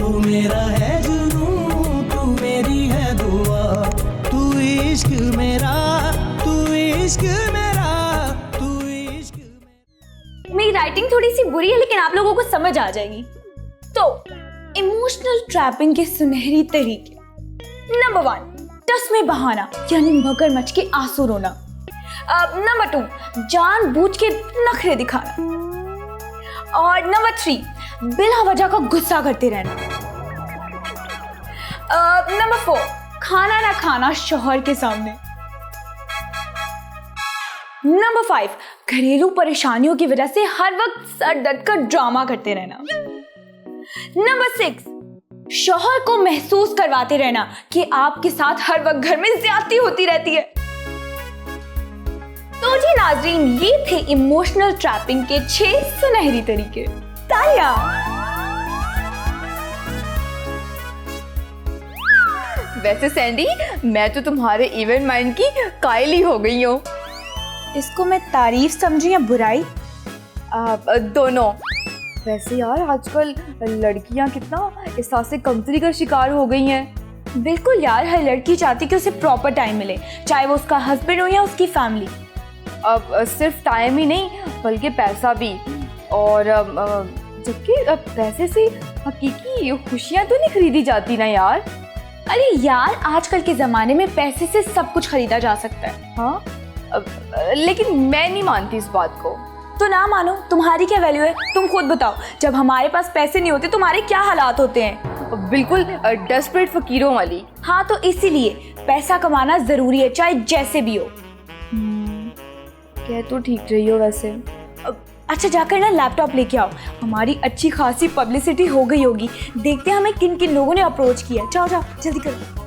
तू मेरा है जुनून, तू मेरी है दुआ, तू इश्क मेरा, तू इश्क मेरा, तू इश्क मेरा। मेरी राइटिंग थोड़ी सी बुरी है लेकिन आप लोगों को समझ आ जाएगी। तो इमोशनल ट्रैपिंग के सुनहरी तरीके। नंबर 1, टस में बहाना यानी मगरमच्छ के आंसू रोना। नंबर 2, जानबूझ के नखरे दिखाना। और नंबर 3, बिला वजह का गुस्सा करते रहना। नंबर 4, खाना ना खाना शौहर के सामने। नंबर 5, घरेलू परेशानियों की वजह से हर वक्त सर दर्द का ड्रामा करते रहना। नंबर 6, शौहर को महसूस करवाते रहना कि आपके साथ हर वक्त घर में ज्यादती होती रहती है। तो जी नाजरीन, ये थे इमोशनल ट्रैपिंग के 6 सुनहरी तरीके। तालियां। वैसे सैंडी, मैं तो तुम्हारे इवेंट माइंड की कायल ही हो गई हूँ। इसको मैं तारीफ समझी या बुराई? दोनों। वैसे यार आजकल लड़कियां कितना एहसास कमतरी का शिकार हो गई हैं। बिल्कुल यार, हर लड़की चाहती कि उसे प्रॉपर टाइम मिले, चाहे वो उसका हस्बैंड हो या उसकी फैमिली। अब सिर्फ टाइम ही नहीं बल्कि पैसा भी। और जबकि पैसे से हकीकी खुशियां तो नहीं खरीदी जाती ना यार। अरे यार, आजकल के ज़माने में पैसे से सब कुछ खरीदा जा सकता है। हाँ, लेकिन मैं नहीं मानती इस बात को। तो ना मानो, तुम्हारी क्या वैल्यू है? तुम खुद बताओ, जब हमारे पास पैसे नहीं होते तुम्हारे क्या हालात होते हैं? बिल्कुल डेस्परेट फकीरों वाली। हाँ, तो इसीलिए पैसा कमाना ज़रूरी है, चाहे जैसे भी हो। कह तो ठीक रही हो वैसे। अच्छा, जाकर ना लैपटॉप लेके आओ, हमारी अच्छी खासी पब्लिसिटी हो गई होगी। देखते हैं हमें किन किन लोगों ने अप्रोच किया। जाओ जाओ, जल्दी करो।